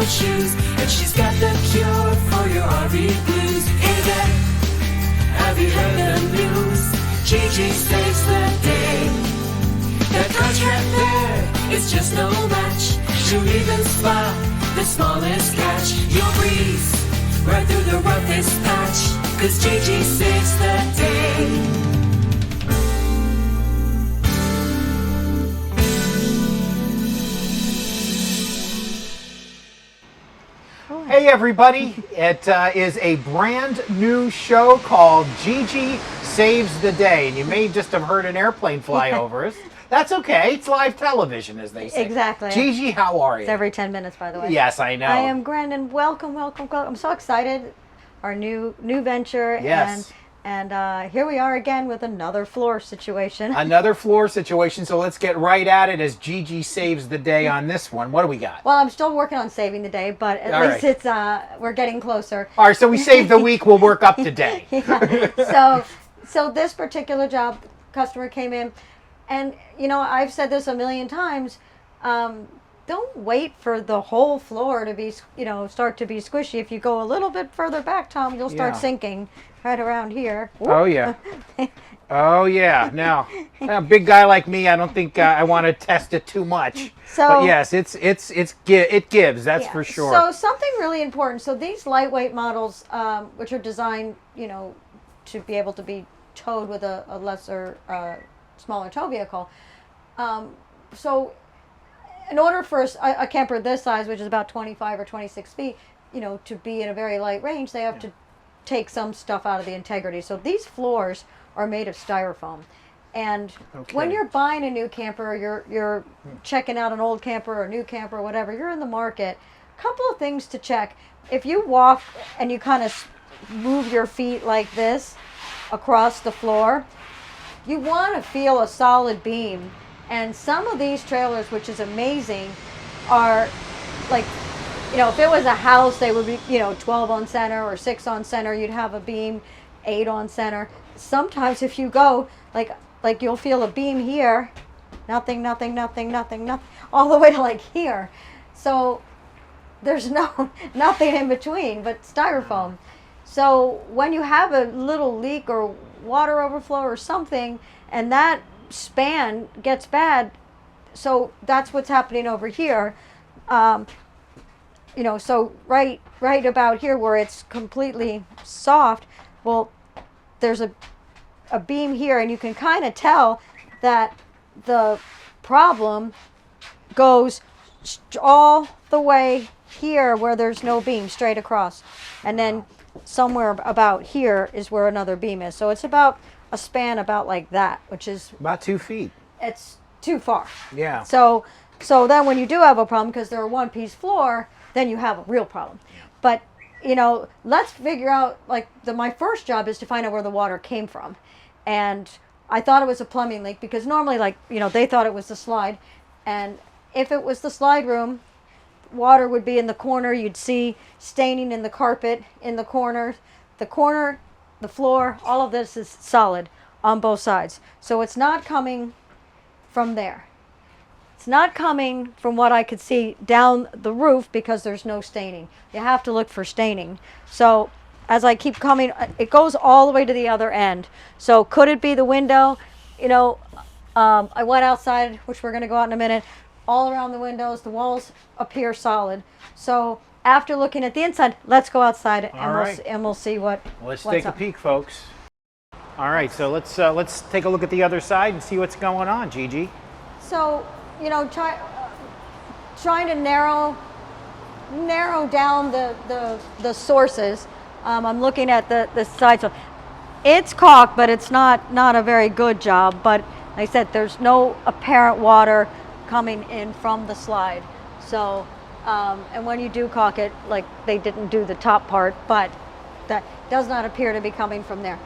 shoes, and she's got the cure for your RV blues. Hey there, have you heard the news? GiGi saves the day. That contract there is just no match. She'll even spot the smallest catch. You'll breeze right through the roughest patch, 'cause GiGi saves the day. Hey everybody, it is a brand new show called GiGi Saves the Day, and you may just have heard an airplane fly over us. That's okay, it's live television, as they say. Exactly. GiGi, how are you? It's every 10 minutes, by the way. Yes, I know. I am Brendan. Welcome, welcome, welcome. I'm so excited. Our new venture. Yes. And here we are again with another floor situation. Another floor situation, so let's get right at it as GiGi saves the day on this one. What do we got? Well, I'm still working on saving the day, but at least it's we're getting closer. All right, so we saved the week, we'll work up to day. Yeah. So this particular job, customer came in, and you know, I've said this a million times, don't wait for the whole floor to be, you know, start to be squishy. If you go a little bit further back, Tom, you'll start sinking right around here. Oh yeah. Oh yeah. Now, a big guy like me, I don't think I want to test it too much. So, but yes, it gives. That's for sure. So something really important. So these lightweight models, which are designed, you know, to be able to be towed with a lesser, smaller tow vehicle. So in order for a camper this size, which is about 25 or 26 feet, you know, to be in a very light range, they have to take some stuff out of the integrity. So these floors are made of styrofoam. And when you're buying a new camper, or you're checking out an old camper or a new camper or whatever, you're in the market, a couple of things to check. If you walk and you kind of move your feet like this across the floor, you want to feel a solid beam. And some of these trailers, which is amazing, are like, you know, if it was a house, they would be, you know, 12 on center or 6 on center. You'd have a beam, 8 on center. Sometimes if you go, like you'll feel a beam here, nothing, all the way to like here. So there's nothing in between but styrofoam. So when you have a little leak or water overflow or something, and that span gets bad, so that's what's happening over here. You know, so right about here where it's completely soft, well, there's a beam here, and you can kind of tell that the problem goes all the way here where there's no beam, straight across, and then somewhere about here is where another beam is. So it's about a span about like that, which is about 2 feet. It's too far. Yeah. So then when you do have a problem, because they're a one-piece floor, then you have a real problem. But you know, let's figure out, like, my first job is to find out where the water came from. And I thought it was a plumbing leak, because normally, like, you know, they thought it was the slide. And if it was the slide room, water would be in the corner. You'd see staining in the carpet in the corner. The floor, all of this is solid on both sides. So it's not coming from there. It's not coming from what I could see down the roof, because there's no staining. You have to look for staining. So as I keep coming, it goes all the way to the other end. So could it be the window? You know, I went outside, which we're going to go out in a minute, all around the windows. The walls appear solid. So after looking at the inside, let's go outside and we'll see what's take a peek, folks. All right, so let's take a look at the other side and see what's going on, GiGi. So, you know, trying to narrow down the sources. I'm looking at the side. So it's caulked, but it's not a very good job. But like I said, there's no apparent water coming in from the slide. So, and when you do caulk it, like they didn't do the top part, but that does not appear to be coming from there.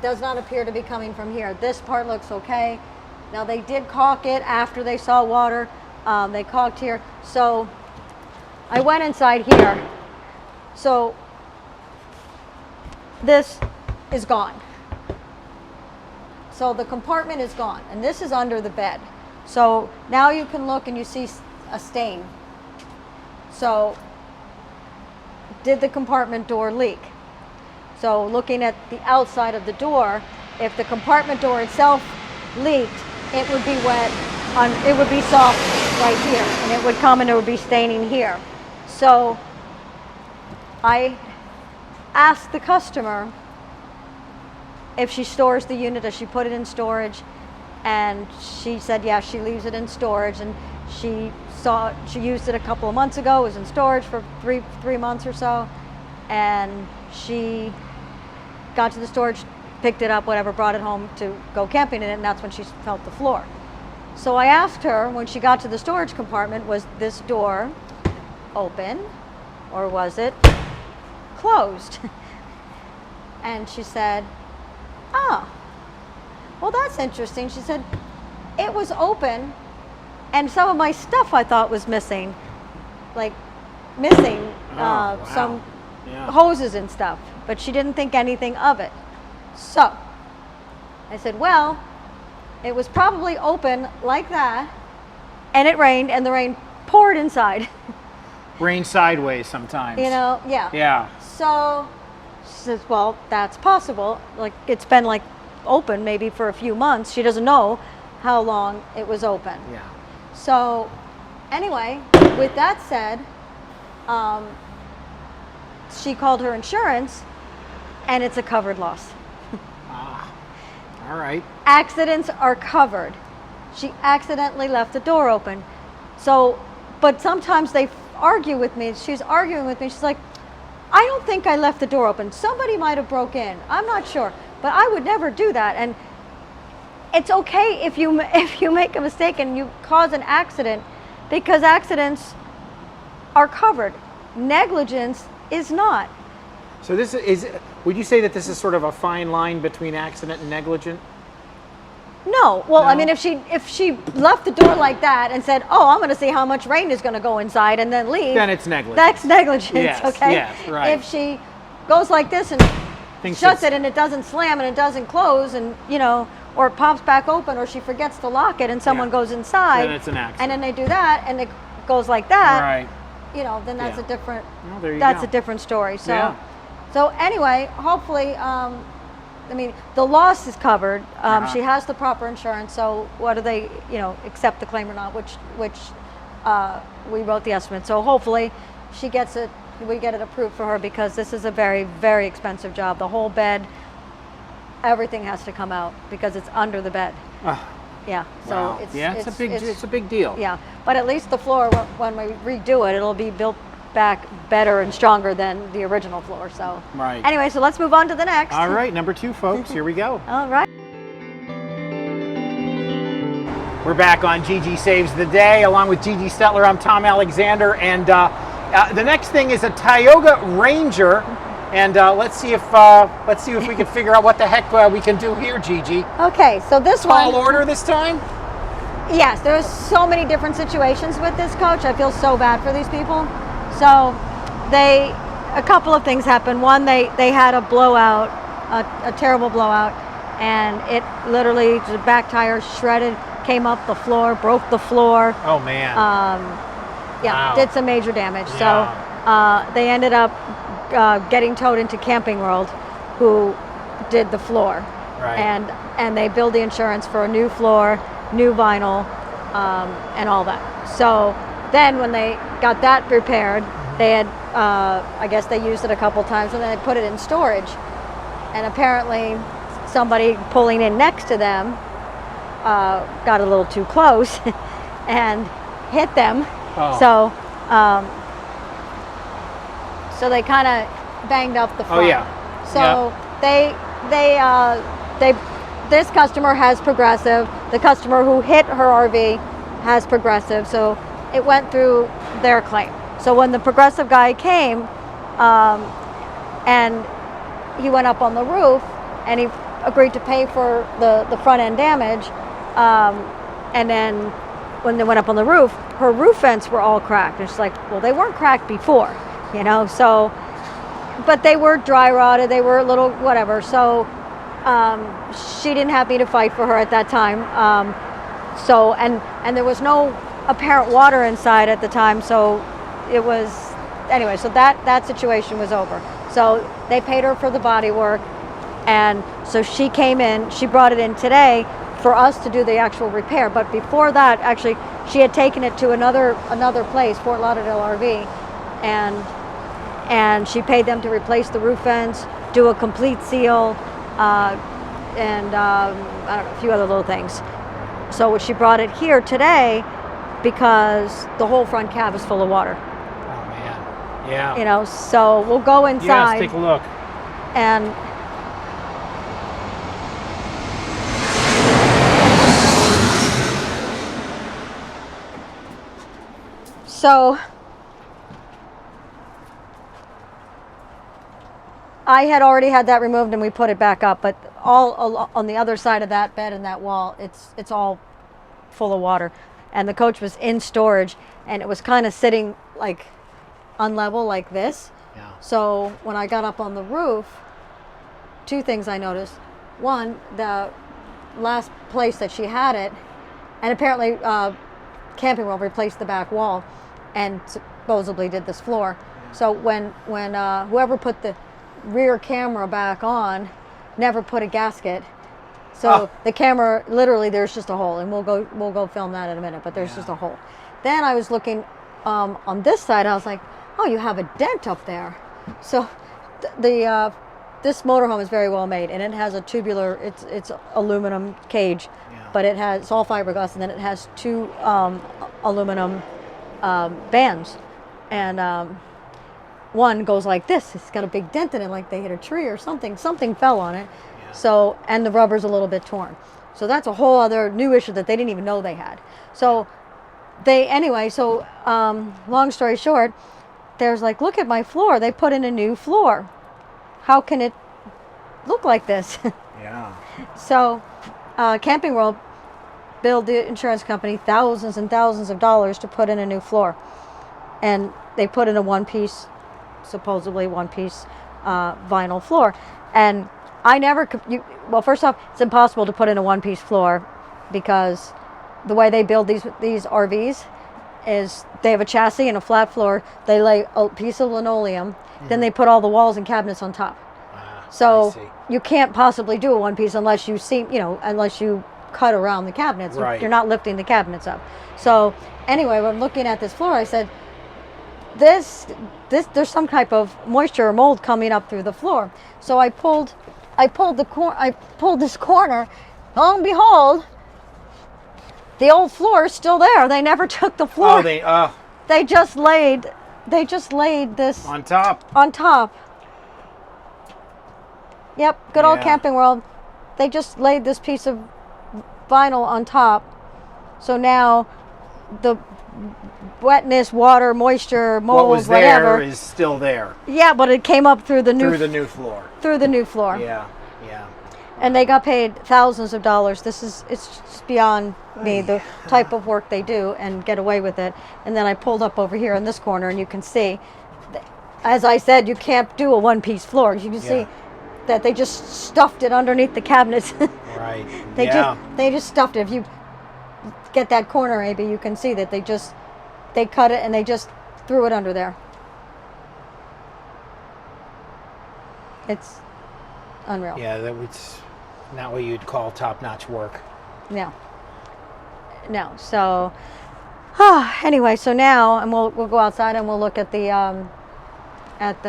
Does not appear to be coming from here. This part looks okay. Now they did caulk it after they saw water. They caulked here. So I went inside here. So this is gone. So the compartment is gone, and this is under the bed. So now you can look and you see a stain. So did the compartment door leak? So looking at the outside of the door, if the compartment door itself leaked, it would be wet, it would be soft right here, and it would come and it would be staining here. So I asked the customer if she stores the unit, does she put it in storage? And she said, yeah, she leaves it in storage, and she used it a couple of months ago. It was in storage for three months or so, and she got to the storage, picked it up, whatever, brought it home to go camping in it, and that's when she felt the floor. So I asked her, when she got to the storage compartment, was this door open or was it closed? And she said, oh, well, that's interesting. She said, it was open, and some of my stuff I thought was missing, like missing some hoses and stuff, but she didn't think anything of it. So I said, well, it was probably open like that, and it rained, and the rain poured inside. Rain sideways sometimes. You know, yeah. Yeah. So she says, well, that's possible. Like, it's been like open maybe for a few months. She doesn't know how long it was open. Yeah. So anyway, with that said, she called her insurance, and it's a covered loss. All right. Accidents are covered. She accidentally left the door open. So, but sometimes they argue with me. She's arguing with me. She's like, I don't think I left the door open. Somebody might have broke in. I'm not sure, but I would never do that. And it's okay if you make a mistake and you cause an accident, because accidents are covered. Negligence is not. So this is, would you say that this is sort of a fine line between accident and negligent? No. Well, No? I mean, if she left the door like that and said, "Oh, I'm going to see how much rain is going to go inside," and then leave, Then it's negligence. That's negligence. Yes, Okay. yes, right. If she goes like this and Thinks shuts it's- it and it doesn't slam and it doesn't close, and or it pops back open, or she forgets to lock it and someone Yeah. goes inside, Then it's an accident. and then they do that and it goes like that. Right. Then that's Yeah. a different. Well, there you that's go. a different story. So. Yeah. So anyway, hopefully, I mean, the loss is covered. She has the proper insurance. So whether they, accept the claim or not, which we wrote the estimate. So hopefully, she gets it. We get it approved for her, because this is a very, very expensive job. The whole bed, everything has to come out because it's under the bed. Yeah. So Wow. It's a big deal. Yeah, but at least the floor, when we redo it, it'll be built back better and stronger than the original floor. So Right. anyway, so let's move on to the next. All right, number 2, folks. Here we go. All right. We're back on GiGi Saves the Day, along with Gigi Stetler. I'm Tom Alexander, and the next thing is a Tioga Ranger, and let's see if we can figure out what the heck we can do here, Gigi. Okay, so this Tall one. order this time. Yes, there's so many different situations with this coach. I feel so bad for these people. So a couple of things happened. One, they had a blowout, a terrible blowout, and it literally, the back tire shredded, came up the floor, broke the floor. Oh man. Yeah, Wow. did some major damage. Yeah. So they ended up getting towed into Camping World, who did the floor. Right. And they billed the insurance for a new floor, new vinyl, and all that. So then when they got that repaired, they had, I guess they used it a couple times, and then they put it in storage. And apparently somebody pulling in next to them got a little too close and hit them. Oh. So they kind of banged up the front. Oh yeah. So this customer has Progressive. The customer who hit her RV has Progressive. So it went through their claim. So when the Progressive guy came, and he went up on the roof, and he agreed to pay for the front end damage, and then when they went up on the roof, her roof vents were all cracked. And she's like, well, they weren't cracked before, so, but they were dry rotted, they were a little whatever. So she didn't have me to fight for her at that time. And there was no apparent water inside at the time, so it was anyway, so that situation was over. So they paid her for the body work, and so she came in. She brought it in today for us to do the actual repair. But before that, actually, she had taken it to another place, Fort Lauderdale RV, and she paid them to replace the roof vents, do a complete seal, and I don't know, a few other little things. So she brought it here today because the whole front cab is full of water. Oh man. Yeah. You know, so we'll go inside. Yes, take a look. And so I had already had that removed and we put it back up, but all on the other side of that bed and that wall, it's all full of water. And the coach was in storage and it was kind of sitting like unlevel like this. Yeah. So when I got up on the roof, two things I noticed. One, the last place that she had it, and apparently Camping World replaced the back wall and supposedly did this floor. So when whoever put the rear camera back on never put a gasket. So the camera, literally, there's just a hole, and we'll go film that in a minute. But there's just a hole. Then I was looking on this side. I was like, oh, you have a dent up there. So this motorhome is very well made, and it has a tubular. It's aluminum cage, but it's all fiberglass, and then it has two aluminum bands, and one goes like this. It's got a big dent in it, like they hit a tree or something. Something fell on it. So, and the rubber's a little bit torn. So that's a whole other new issue that they didn't even know they had. So long story short, there's like, look at my floor. They put in a new floor. How can it look like this? Yeah. So Camping World billed the insurance company thousands and thousands of dollars to put in a new floor. And they put in a supposedly one-piece vinyl floor. And I never, well, first off, it's impossible to put in a one-piece floor because the way they build these RVs is they have a chassis and a flat floor. They lay a piece of linoleum, then they put all the walls and cabinets on top. So you can't possibly do a one-piece unless you cut around the cabinets. Right. You're not lifting the cabinets up. So anyway, when I'm looking at this floor, I said, there's some type of moisture or mold coming up through the floor. So I pulled this corner. Lo and behold, the old floor is still there. They never took the floor. They just laid this on top. On top. Yep, good old Camping World. They just laid this piece of vinyl on top. So now the wetness, water, moisture, mold, what was whatever there is still there. Yeah, but it came up through the new floor. Through the new floor. Yeah. And they got paid thousands of dollars. It's just beyond me, the type of work they do and get away with it. And then I pulled up over here in this corner, and you can see, as I said, you can't do a one-piece floor. You can see that they just stuffed it underneath the cabinets. Right. They just stuffed it. If you get that corner, maybe you can see that they cut it and they just threw it under there. It's unreal. Yeah, that was not what you'd call top-notch work. No. So, anyway, so now, and we'll go outside and we'll look at the dent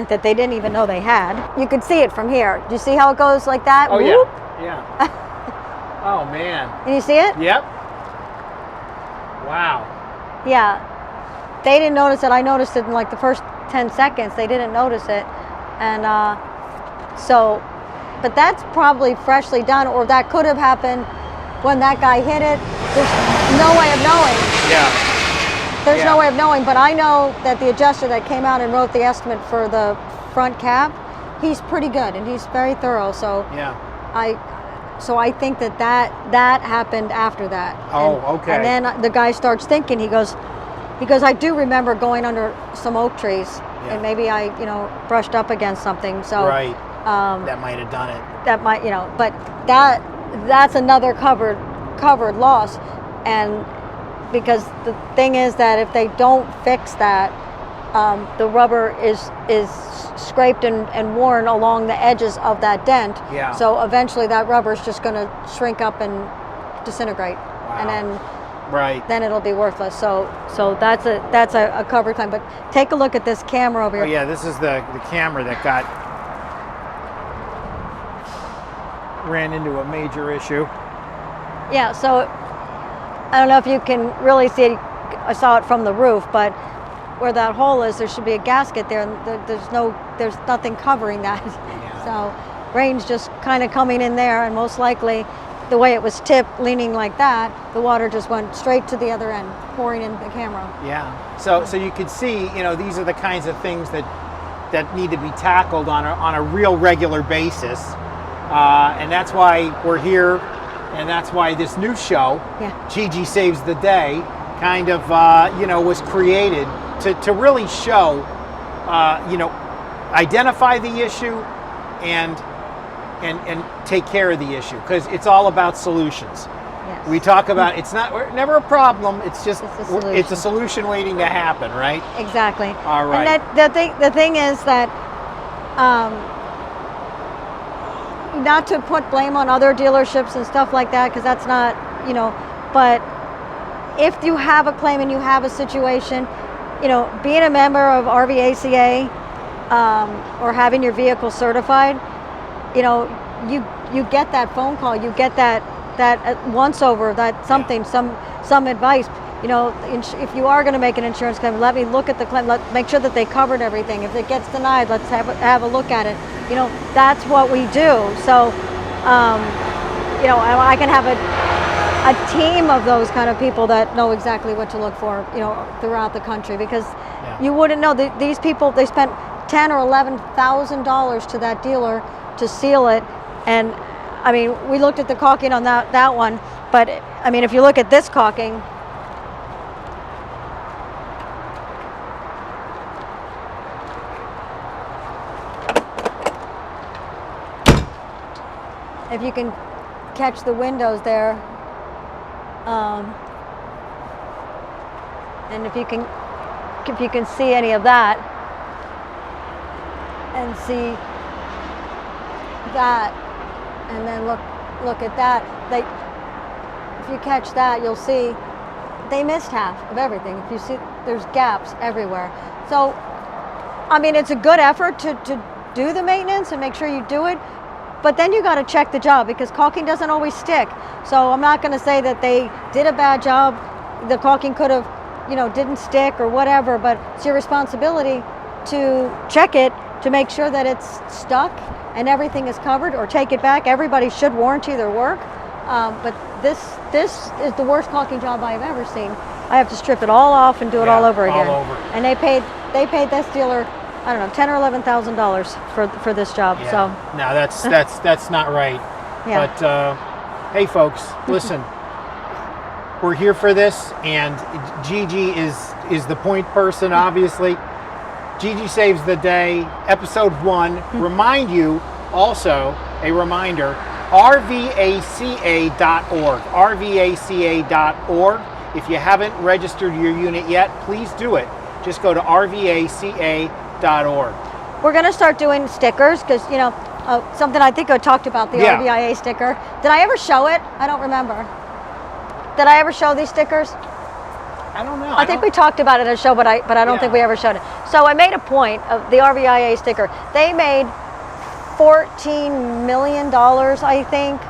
that they didn't even know they had. You could see it from here. Do you see how it goes like that? Oh, Whoop. yeah. Oh, man. Can you see it? Yep. Wow. Yeah. They didn't notice it. I noticed it in like the first 10 seconds. They didn't notice it. And but that's probably freshly done, or that could have happened when that guy hit it. There's no way of knowing. Yeah. There's no way of knowing, but I know that the adjuster that came out and wrote the estimate for the front cab, he's pretty good and he's very thorough. So I think that happened after that. Okay. And then the guy starts thinking. He goes, I do remember going under some oak trees, and maybe I, brushed up against something. So that might have done it. That might, but that's another covered loss, and because the thing is that if they don't fix that, the rubber is scraped and worn along the edges of that dent. Yeah. So eventually that rubber is just going to shrink up and disintegrate, and then Right. then it'll be worthless. So that's a covered claim. But take a look at this camera over Oh here. yeah, this is the camera that ran into a major issue. Yeah, so I don't know if you can really see it. I saw it from the roof, but where that hole is, there should be a gasket there, and there's nothing covering that. Yeah. So rain's just kind of coming in there, and most likely, the way it was tipped, leaning like that, the water just went straight to the other end, pouring in the camera. Yeah. So you can see, these are the kinds of things that need to be tackled on a real regular basis, and that's why we're here, and that's why this new show, Yeah. GiGi Saves the Day, kind of was created to really show, identify the issue and take care of the issue, because it's all about solutions. Yes. We talk about it's never a problem. It's just It's a solution. it's a solution waiting to happen, right? Exactly. All right. And the thing is that, not to put blame on other dealerships and stuff like that, because that's not, but if you have a claim and you have a situation, being a member of RVACA, or having your vehicle certified, you get that phone call, you get that once over, that something, some advice. If you are going to make an insurance claim, let me look at the claim. Make sure that they covered everything. If it gets denied, let's have a look at it. That's what we do. So, I can have a team of those kind of people that know exactly what to look for, throughout the country, because you wouldn't know. These people, they spent $10,000 or $11,000 to that dealer to seal it, and I mean, we looked at the caulking on that one, but I mean, if you look at this caulking, if you can catch the windows there, and if you can see any of that, and see that, and then look at that, if you catch that, you'll see they missed half of everything. If you see, there's gaps everywhere. So, I mean, it's a good effort to do the maintenance and make sure you do it, but then you got to check the job, because caulking doesn't always stick. So I'm not going to say that they did a bad job. The caulking could have, didn't stick or whatever, but it's your responsibility to check it to make sure that it's stuck and everything is covered, or take it back. Everybody should warranty their work, but this is the worst caulking job I've ever seen. I have to strip it all off and do it all over again. all over. And they paid this dealer, I don't know, $10,000 or $11,000 for this job. Yeah. So No, that's not right. Yeah. But hey, folks, listen. We're here for this, and GiGi is the point person, obviously. GiGi Saves the Day, episode 1. Remind you, also, a reminder, rvaca.org. rvaca.org. If you haven't registered your unit yet, please do it. Just go to rvaca.org. we're going to start doing stickers, because, something I think I talked about, the Yeah. RVIA sticker. Did I ever show it? I don't remember. Did I ever show these stickers? I don't know. I think we talked about it at a show, but I don't think we ever showed it. So I made a point of the RVIA sticker. They made $14 million, I think,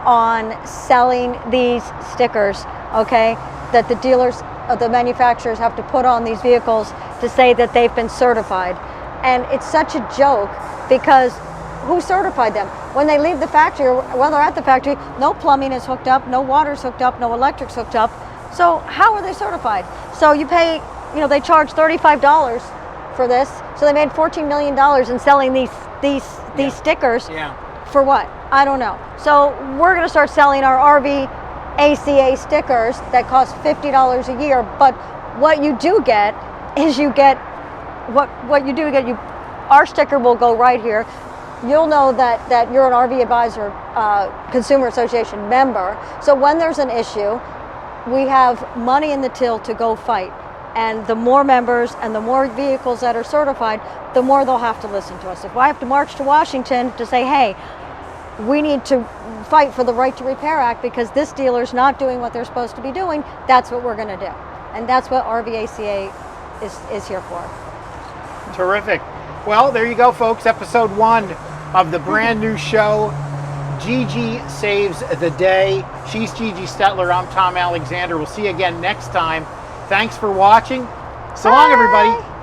on selling these stickers, okay, that the dealers, the manufacturers have to put on these vehicles to say that they've been certified. And it's such a joke, because who certified them? When they leave the factory, or when they're at the factory, no plumbing is hooked up, no water's hooked up, no electric's hooked up. So how are they certified? So you pay, they charge $35 for this. So they made $14 million in selling these stickers. Yeah. For what? I don't know. So we're going to start selling our RV ACA stickers that cost $50 a year. But what you do get is our sticker will go right here. You'll know that you're an RV Advisor Consumer Association member. So when there's an issue, we have money in the till to go fight. And the more members and the more vehicles that are certified, the more they'll have to listen to us. If I have to march to Washington to say, hey, we need to fight for the Right to Repair Act because this dealer's not doing what they're supposed to be doing, that's what we're going to do. And that's what RVACA is here for. Terrific. Well, there you go, folks. Episode 1 of the brand new show, GiGi Saves the Day. She's Gigi Stetler. I'm Tom Alexander. We'll see you again next time. Thanks for watching. So long, everybody.